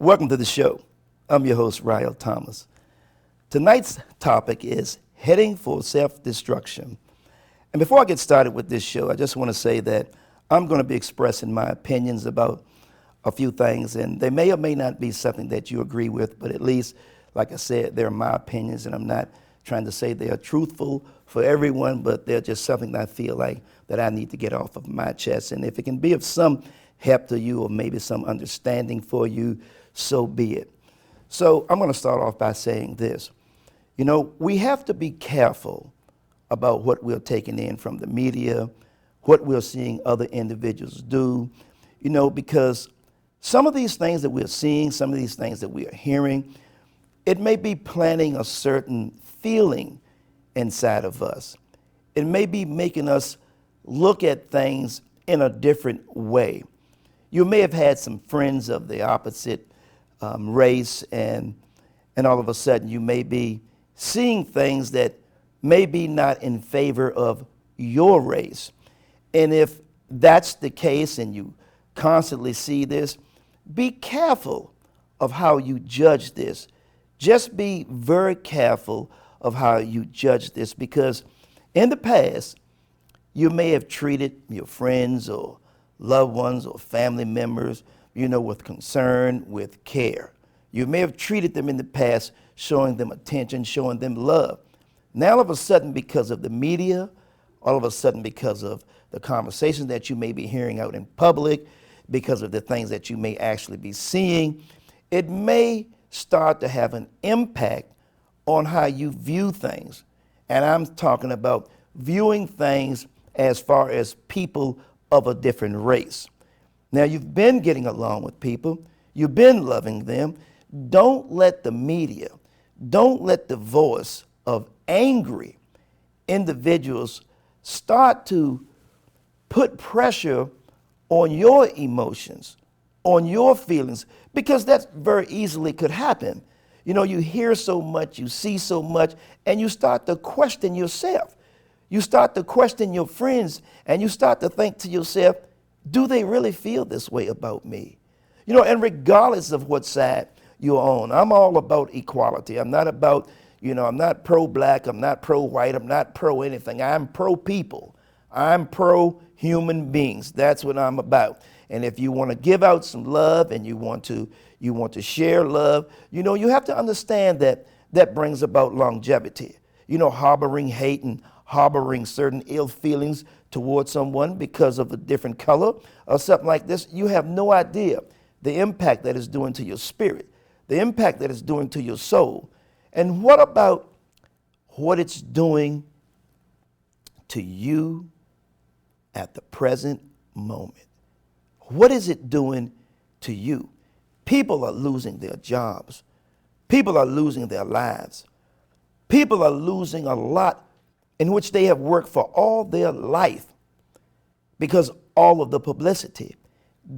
Welcome to the show. I'm your host, Ryal Thomas. Tonight's topic is heading for self-destruction. And before I get started with this show, I just want to say that I'm going to be expressing my opinions about a few things, and they may or may not be something that you agree with, but at least, like I said, they're my opinions, and I'm not trying to say they are truthful for everyone, but they're just something that I feel like that I need to get off of my chest. And if it can be of some help to you or maybe some understanding for you, so be it. So I'm going to start off by saying this. You know, we have to be careful about what we're taking in from the media, what we're seeing other individuals do, you know, because some of these things that we're seeing, some of these things that we are hearing, it may be planting a certain feeling inside of us. It may be making us look at things in a different way. You may have had some friends of the opposite race, and all of a sudden you may be seeing things that may be not in favor of your race. And if that's the case and you constantly see this, be careful of how you judge this. Just be very careful of how you judge this, because in the past, you may have treated your friends or loved ones or family members, you know, with concern, with care. You may have treated them in the past, showing them attention, showing them love. Now, all of a sudden, because of the media, all of a sudden, because of the conversations that you may be hearing out in public, because of the things that you may actually be seeing, it may start to have an impact on how you view things. And I'm talking about viewing things as far as people of a different race. Now, you've been getting along with people, you've been loving them. Don't let the media, don't let the voice of angry individuals start to put pressure on your emotions, on your feelings, because that very easily could happen. You know, you hear so much, you see so much, and you start to question yourself. You start to question your friends, and you start to think to yourself, do they really feel this way about me? You know, and regardless of what side you're on, I'm all about equality. I'm not about, you know, I'm not pro-black, I'm not pro-white, I'm not pro-anything. I'm pro-people. I'm pro-human beings. That's what I'm about. And if you want to give out some love and you want to share love, you know, you have to understand that that brings about longevity. You know, harboring hate and harboring certain ill feelings towards someone because of a different color or something like this, you have no idea the impact that it's doing to your spirit, the impact that it's doing to your soul. And what about what it's doing to you at the present moment? What is it doing to you? People are losing their jobs. People are losing their lives. People are losing a lot in which they have worked for all their life because all of the publicity.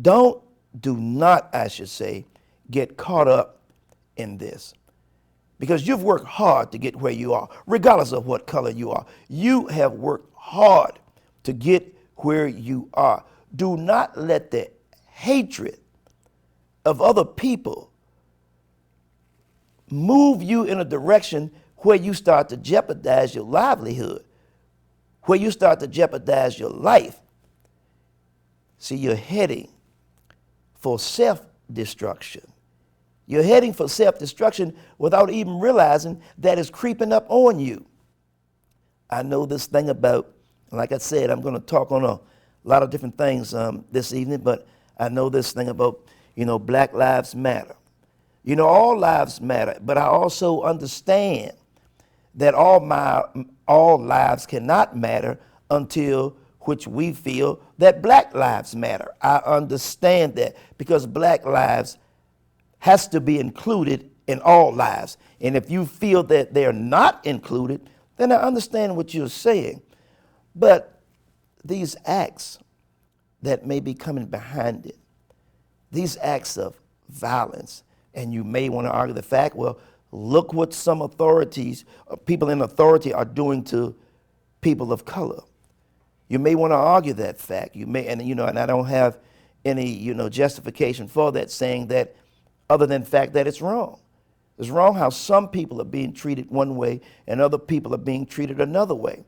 Do not, I should say, get caught up in this, because you've worked hard to get where you are, regardless of what color you are. You have worked hard to get where you are. Do not let the hatred of other people move you in a direction where you start to jeopardize your livelihood, where you start to jeopardize your life. See, you're heading for self-destruction. You're heading for self-destruction without even realizing that it's creeping up on you. I know this thing about, like I said, I'm going to talk on a lot of different things this evening, but I know this thing about, you know, Black Lives Matter. You know, all lives matter, but I also understand that all lives cannot matter until which we feel that Black lives matter. I understand that, because Black lives has to be included in all lives. And if you feel that they're not included, then I understand what you're saying. But these acts that may be coming behind it, these acts of violence, and you may want to argue the fact, well, look what some authorities, people in authority are doing to people of color. You may want to argue that fact. You may, and I don't have any, justification for that, saying that other than the fact that it's wrong. It's wrong how some people are being treated one way and other people are being treated another way.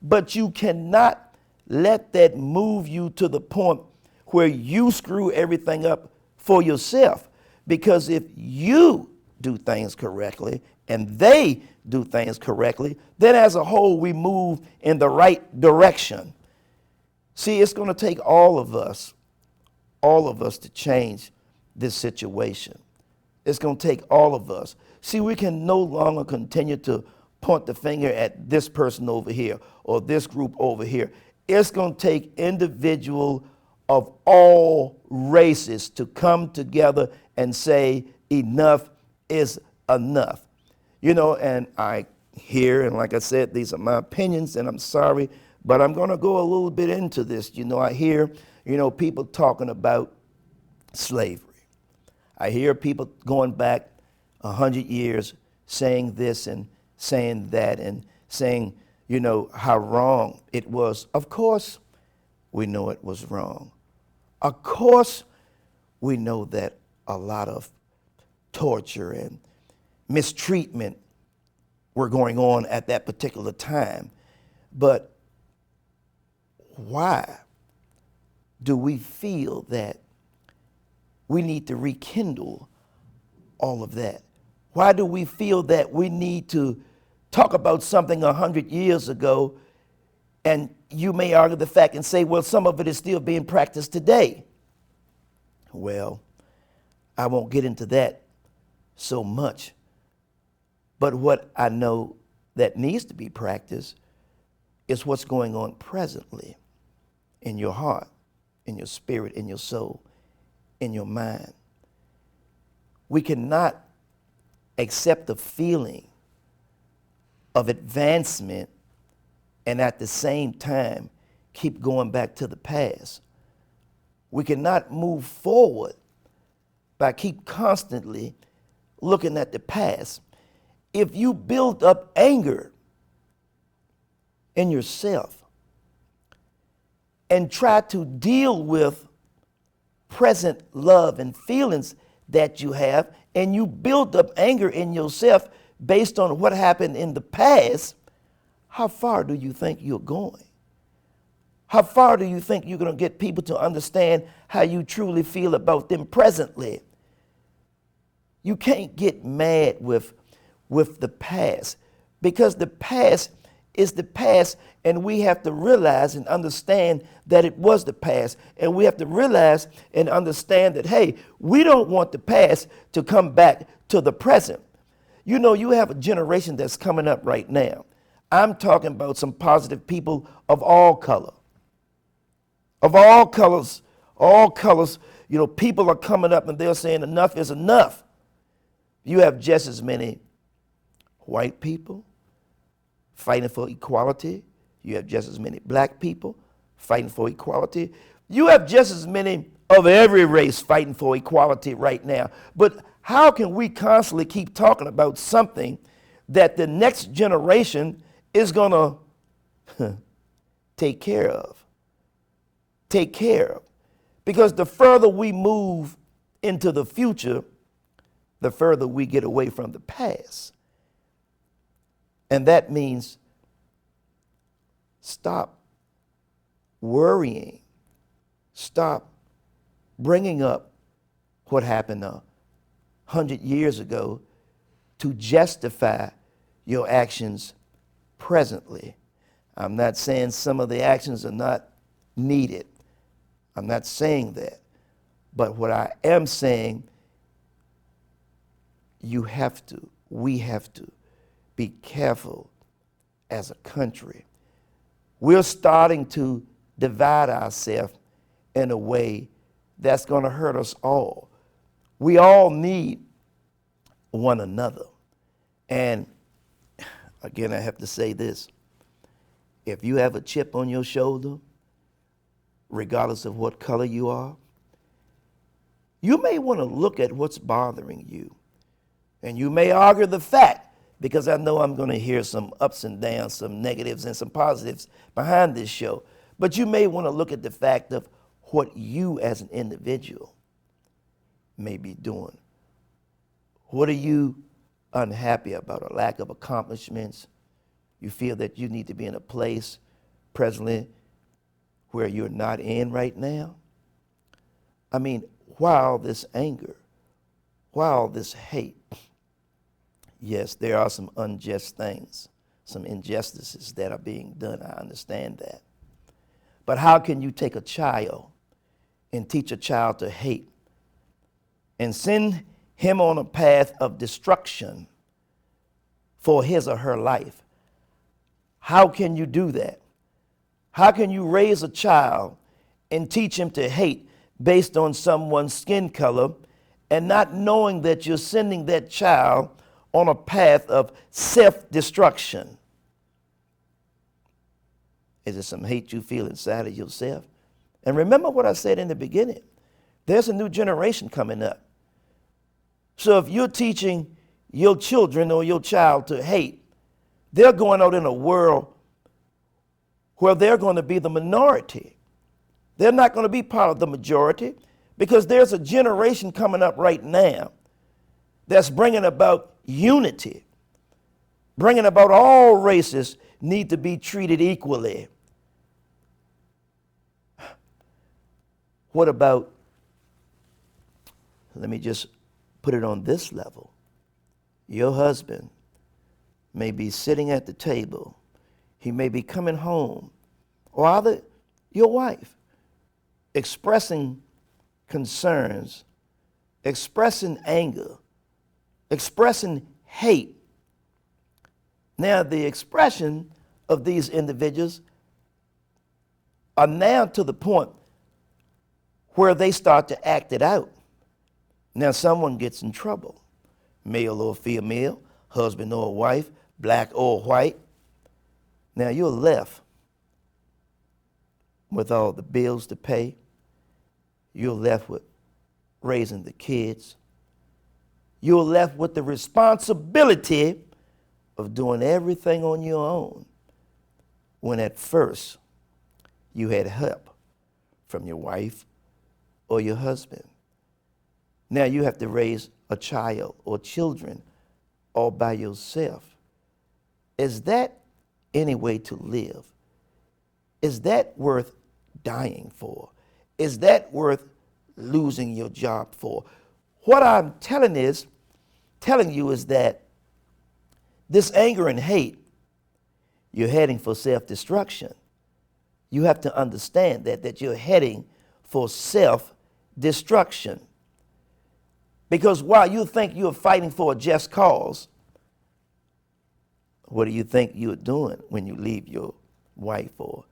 But you cannot let that move you to the point where you screw everything up for yourself. Because if you do things correctly and they do things correctly, then as a whole we move in the right direction. See, it's going to take all of us to change this situation. It's going to take all of us. See, we can no longer continue to point the finger at this person over here or this group over here. It's going to take individuals of all races to come together and say enough is enough. You know, and I hear, and like I said, these are my opinions, and I'm sorry, but I'm going to go a little bit into this. You know, I hear, people talking about slavery. I hear people going back 100 years saying this and saying that and saying, how wrong it was. Of course, we know it was wrong. Of course, we know that a lot of torture and mistreatment were going on at that particular time. But why do we feel that we need to rekindle all of that? Why do we feel that we need to talk about something 100 years ago, and you may argue the fact and say, well, some of it is still being practiced today? Well, I won't get into that so much. But what I know that needs to be practiced is what's going on presently in your heart, in your spirit, in your soul, in your mind. We cannot accept the feeling of advancement and at the same time keep going back to the past. We cannot move forward by keep constantly looking at the past. If you build up anger in yourself and try to deal with present love and feelings that you have, and you build up anger in yourself based on what happened in the past, how far do you think you're going? How far do you think you're going to get people to understand how you truly feel about them presently? You can't get mad with the past, because the past is the past, and we have to realize and understand that it was the past, and we have to realize and understand that, hey, we don't want the past to come back to the present. You have a generation that's coming up right now. I'm talking about some positive people of all color. Of all colors, people are coming up and they're saying enough is enough. You have just as many white people fighting for equality. You have just as many black people fighting for equality. You have just as many of every race fighting for equality right now. But how can we constantly keep talking about something that the next generation is going to take care of? Take care of. Because the further we move into the future, the further we get away from the past. And that means stop worrying. Stop bringing up what happened 100 years ago to justify your actions presently. I'm not saying some of the actions are not needed. I'm not saying that. But what I am saying, we have to be careful as a country. We're starting to divide ourselves in a way that's going to hurt us all. We all need one another. And again, I have to say this. If you have a chip on your shoulder, regardless of what color you are, you may want to look at what's bothering you. And you may argue the fact, because I know I'm going to hear some ups and downs, some negatives and some positives behind this show. But you may want to look at the fact of what you as an individual may be doing What are you unhappy about? A lack of accomplishments? You feel that you need to be in a place presently where you're not in right now? I mean, why all this anger? Why all this hate? Yes, there are some unjust things, some injustices that are being done. I understand that. But how can you take a child and teach a child to hate and send him on a path of destruction for his or her life? How can you do that? How can you raise a child and teach him to hate based on someone's skin color and not knowing that you're sending that child on a path of self-destruction? Is it some hate you feel inside of yourself? And remember what I said in the beginning. There's a new generation coming up. So if you're teaching your children or your child to hate, they're going out in a world where they're going to be the minority. They're not going to be part of the majority, because there's a generation coming up right now that's bringing about unity, bringing about all races need to be treated equally. What about, let me just put it on this level. Your husband may be sitting at the table. He may be coming home, or either your wife expressing concerns, expressing anger, expressing hate. Now, the expression of these individuals are now to the point where they start to act it out. Now, someone gets in trouble, male or female, husband or wife, black or white. Now, you're left with all the bills to pay. You're left with raising the kids. You're left with the responsibility of doing everything on your own, when at first you had help from your wife or your husband. Now you have to raise a child or children all by yourself. Is that any way to live? Is that worth dying for? Is that worth losing your job for? What I'm telling you is that this anger and hate, you're heading for self-destruction. You have to understand that you're heading for self-destruction. Because while you think you're fighting for a just cause, what do you think you're doing when you leave your wife or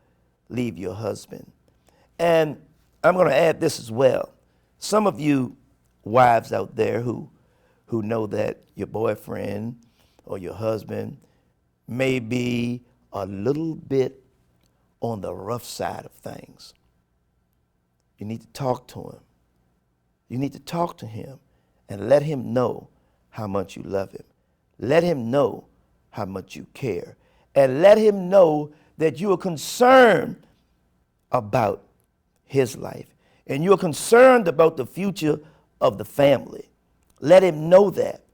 leave your husband? And I'm going to add this as well. Some of you wives out there who know that your boyfriend or your husband may be a little bit on the rough side of things, you need to talk to him. You need to talk to him and let him know how much you love him. Let him know how much you care. And let him know that you are concerned about his life. And you're concerned about the future of the family. Let him know that.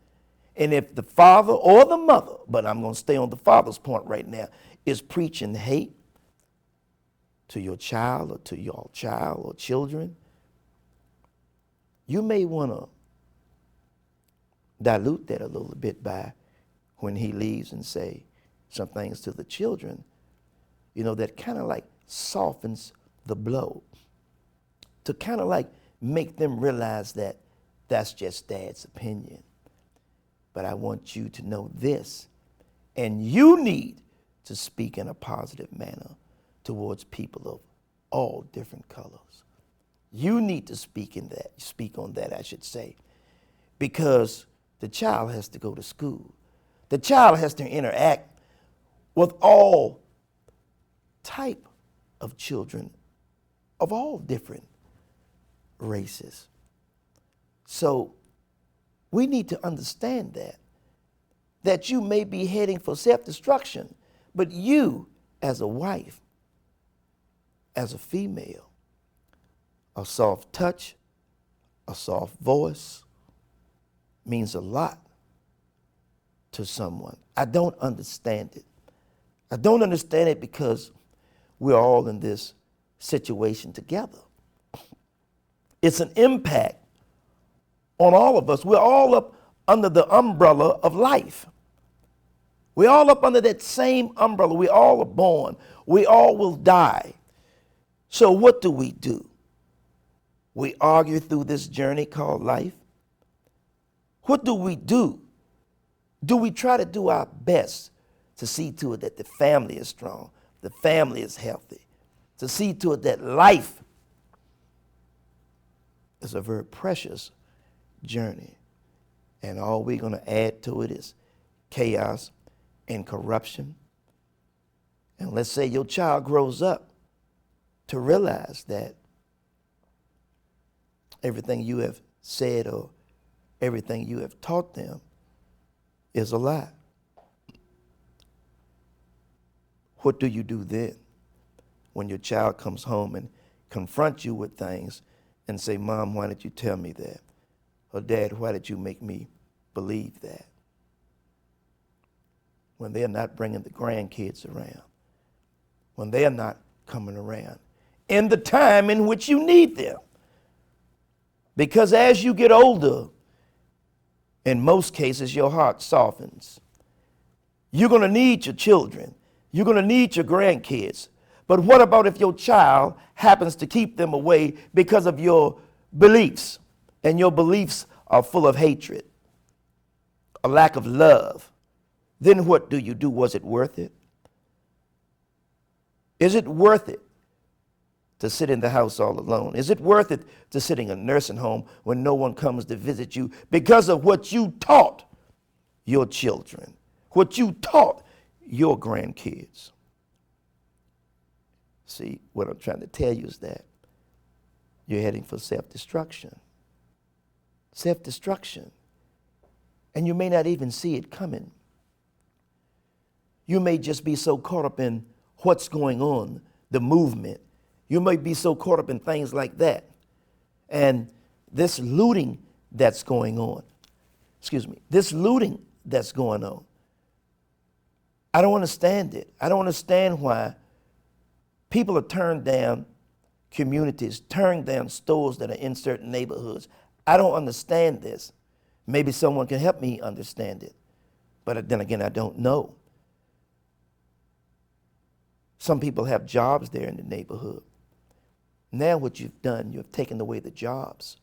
And if the father or the mother, but I'm going to stay on the father's point right now, is preaching hate to your child or to your child or children, you may want to dilute that a little bit by when he leaves and say some things to the children, that kind of like softens the blow, to kind of like make them realize that that's just dad's opinion. But I want you to know this, and you need to speak in a positive manner towards people of all different colors. You need to speak on that, I should say, because the child has to go to school. The child has to interact with all type of children of all different races. So we need to understand that you may be heading for self-destruction, but you as a wife, as a female, a soft touch, a soft voice, means a lot to someone. I don't understand it. I don't understand it because we're all in this situation together. It's an impact on all of us. We're all up under the umbrella of life. We're all up under that same umbrella. We all are born. We all will die. So what do? We argue through this journey called life. What do? Do we try to do our best to see to it that the family is strong, the family is healthy, to see to it that life is a very precious journey, and all we're going to add to it is chaos and corruption? And let's say your child grows up to realize that everything you have said or everything you have taught them is a lie. What do you do then when your child comes home and confronts you with things and say, Mom, why did you tell me that? Or Dad, why did you make me believe that? When they're not bringing the grandkids around, when they're not coming around in the time in which you need them. Because as you get older, in most cases, your heart softens. You're going to need your children. You're going to need your grandkids. But what about if your child happens to keep them away because of your beliefs, and your beliefs are full of hatred, a lack of love? Then what do you do? Was it worth it? Is it worth it to sit in the house all alone? Is it worth it to sit in a nursing home when no one comes to visit you because of what you taught your children, what you taught your grandkids? See, what I'm trying to tell you is that you're heading for self-destruction. Self-destruction. And you may not even see it coming. You may just be so caught up in what's going on, the movement. You may be so caught up in things like that. And this looting that's going on, this looting that's going on, I don't understand it. I don't understand why people are turned down communities, turning down stores that are in certain neighborhoods. I don't understand this. Maybe someone can help me understand it. But then again, I don't know. Some people have jobs there in the neighborhood. Now what you've done, you've taken away the jobs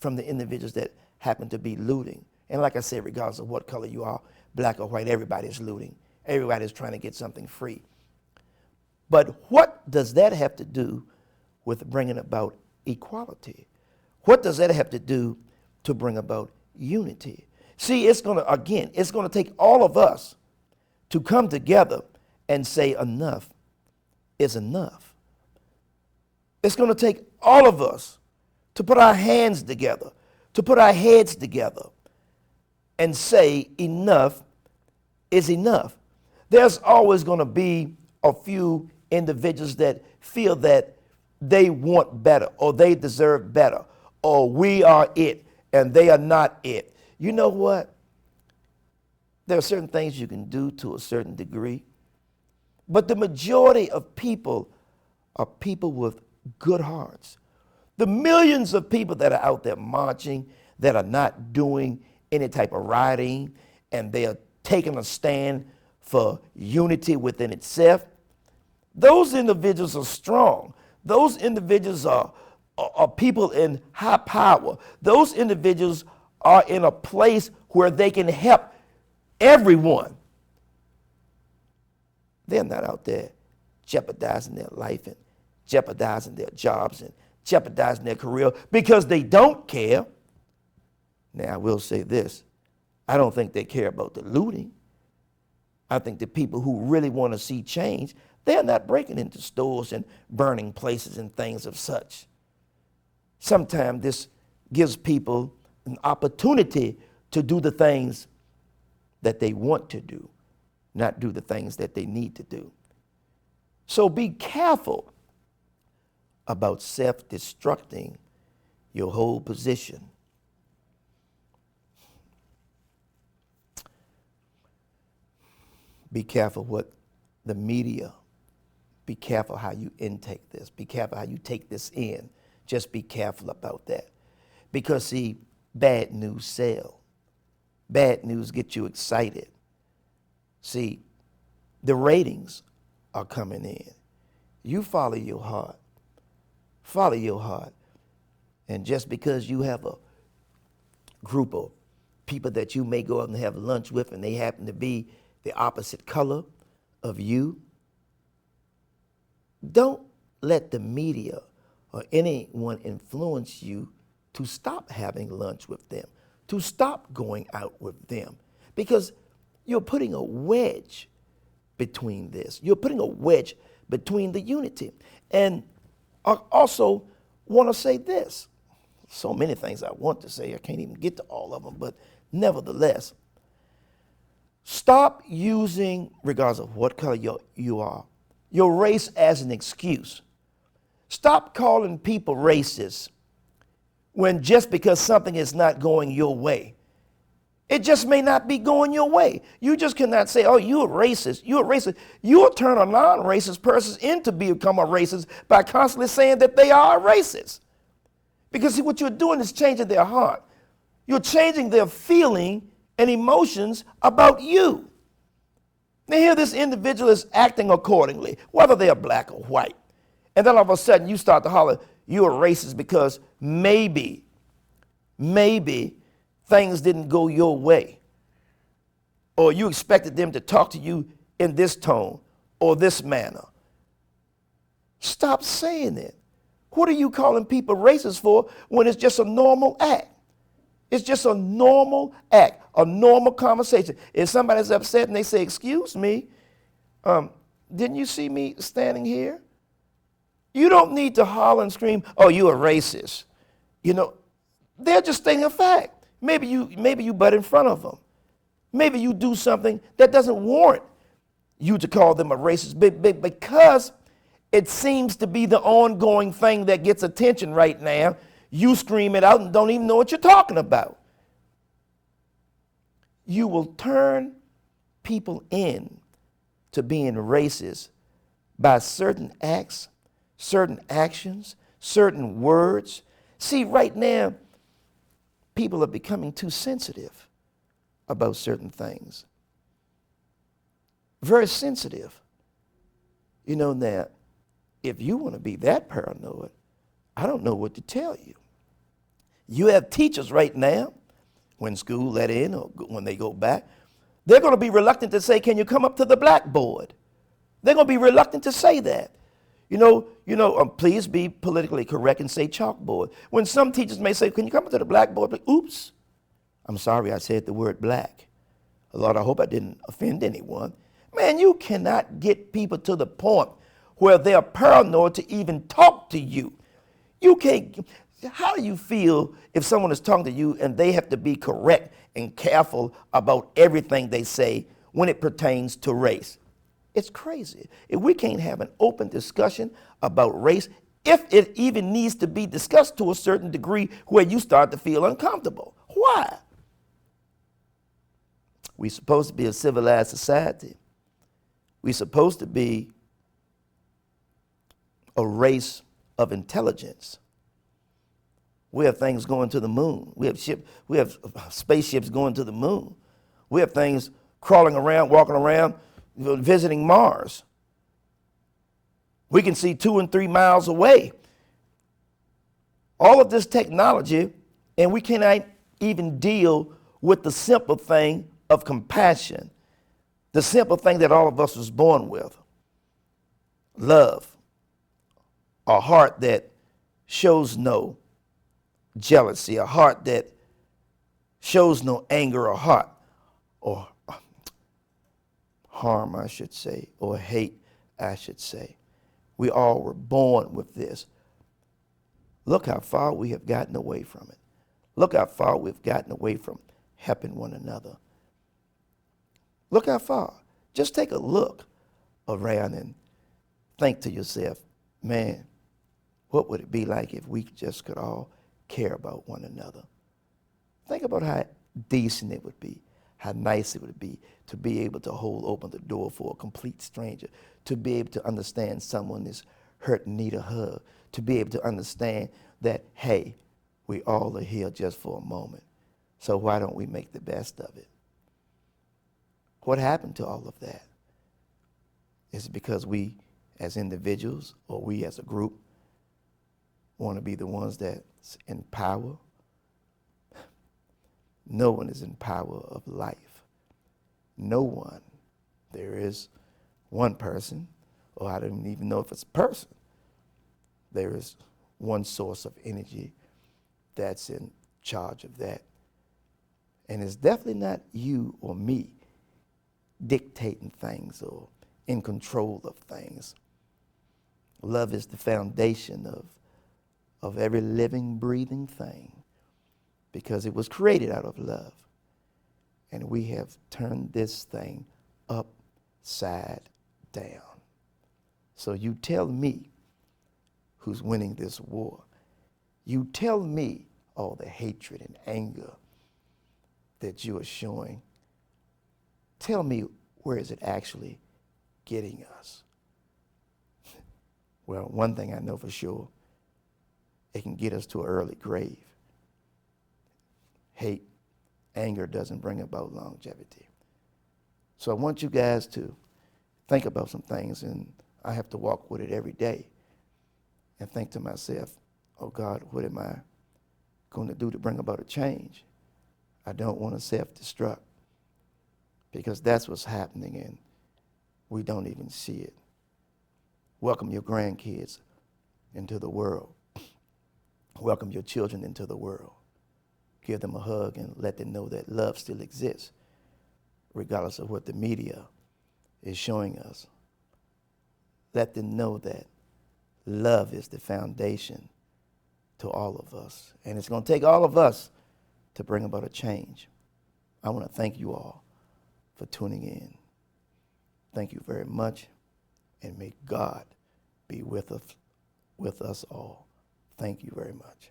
from the individuals that happen to be looting. And like I said, regardless of what color you are, black or white, everybody's looting. Everybody's trying to get something free. But what does that have to do with bringing about equality? What does that have to do to bring about unity? See, it's going to take all of us to come together and say enough is enough. It's going to take all of us to put our hands together, to put our heads together and say enough is enough. There's always going to be a few individuals that feel that they want better or they deserve better or we are it and they are not it. You know what? There are certain things you can do to a certain degree, but the majority of people are people with good hearts. The millions of people that are out there marching, that are not doing any type of rioting, and they are taking a stand for unity within itself, those individuals are strong. Those individuals are people in high power. Those individuals are in a place where they can help everyone. They're not out there jeopardizing their life and jeopardizing their jobs and jeopardizing their career because they don't care. Now, I will say this. I don't think they care about the looting. I think the people who really want to see change, they're not breaking into stores and burning places and things of such. Sometimes this gives people an opportunity to do the things that they want to do, not do the things that they need to do. So be careful about self-destructing your whole position. Be careful what the media, be careful how you intake this. Be careful how you take this in. Just be careful about that. Because, see, bad news sell. Bad news get you excited. See, the ratings are coming in. You follow your heart. Follow your heart. And just because you have a group of people that you may go out and have lunch with and they happen to be the opposite color of you, don't let the media or anyone influence you to stop having lunch with them, to stop going out with them, because you're putting a wedge between this. You're putting a wedge between the unity. And I also want to say this. So many things I want to say, I can't even get to all of them, but nevertheless, stop using, regardless of what color you are, your race as an excuse. Stop calling people racist when just because something is not going your way. It just may not be going your way. You just cannot say, oh, you're a racist. You're a racist. You'll turn a non-racist person into become a racist by constantly saying that they are a racist. Because see, what you're doing is changing their heart. You're changing their feeling and emotions about you. Now here this individual is acting accordingly, whether they are black or white. And then all of a sudden you start to holler, you're a racist because maybe things didn't go your way. Or you expected them to talk to you in this tone or this manner. Stop saying it. What are you calling people racist for when it's just a normal act? It's just a normal act, a normal conversation. If somebody's upset and they say, excuse me, didn't you see me standing here? You don't need to holler and scream, oh, you're a racist. You know, they're just stating a fact. Maybe you butt in front of them. Maybe you do something that doesn't warrant you to call them a racist, because it seems to be the ongoing thing that gets attention right now. You scream it out and don't even know what you're talking about. You will turn people in to being racist by certain acts, certain actions, certain words. See, right now, people are becoming too sensitive about certain things. Very sensitive. You know, now, if you want to be that paranoid, I don't know what to tell you. You have teachers right now, when school let in or when they go back, they're going to be reluctant to say, can you come up to the blackboard? They're going to be reluctant to say that. Please be politically correct and say chalkboard. When some teachers may say, can you come up to the blackboard? But, oops, I'm sorry I said the word black. Lord, I hope I didn't offend anyone. Man, you cannot get people to the point where they're paranoid to even talk to you. You can't. How do you feel if someone is talking to you and they have to be correct and careful about everything they say when it pertains to race? It's crazy. If we can't have an open discussion about race, if it even needs to be discussed to a certain degree where you start to feel uncomfortable. Why? We're supposed to be a civilized society. We're supposed to be a race of intelligence. We have things going to the moon. We have spaceships going to the moon. We have things crawling around, walking around, visiting Mars. We can see 2 and 3 miles away. All of this technology, and we cannot even deal with the simple thing of compassion, the simple thing that all of us was born with. Love, a heart that shows no jealousy, a heart that shows no anger or heart or harm, I should say, or hate, I should say. We all were born with this. Look how far we have gotten away from it. Look how far we've gotten away from helping one another. Look how far. Just take a look around and think to yourself, man, what would it be like if we just could all care about one another? Think about how decent it would be, how nice it would be to be able to hold open the door for a complete stranger, to be able to understand someone is hurt and need a hug, to be able to understand that, hey, we all are here just for a moment. So why don't we make the best of it? What happened to all of that? Is it because we as individuals or we as a group want to be the ones that's in power? No one is in power of life. No one. There is one person, or I don't even know if it's a person. There is one source of energy that's in charge of that. And it's definitely not you or me dictating things or in control of things. Love is the foundation of every living, breathing thing because it was created out of love. And we have turned this thing upside down. So you tell me who's winning this war. You tell me all the hatred and anger that you are showing. Tell me, where is it actually getting us? Well, one thing I know for sure, it can get us to an early grave. Hate, anger doesn't bring about longevity. So I want you guys to think about some things, and I have to walk with it every day and think to myself, oh God, what am I going to do to bring about a change? I don't want to self-destruct because that's what's happening and we don't even see it. Welcome your grandkids into the world. Welcome your children into the world. Give them a hug and let them know that love still exists, regardless of what the media is showing us. Let them know that love is the foundation to all of us. And it's going to take all of us to bring about a change. I want to thank you all for tuning in. Thank you very much, and may God be with us all. Thank you very much.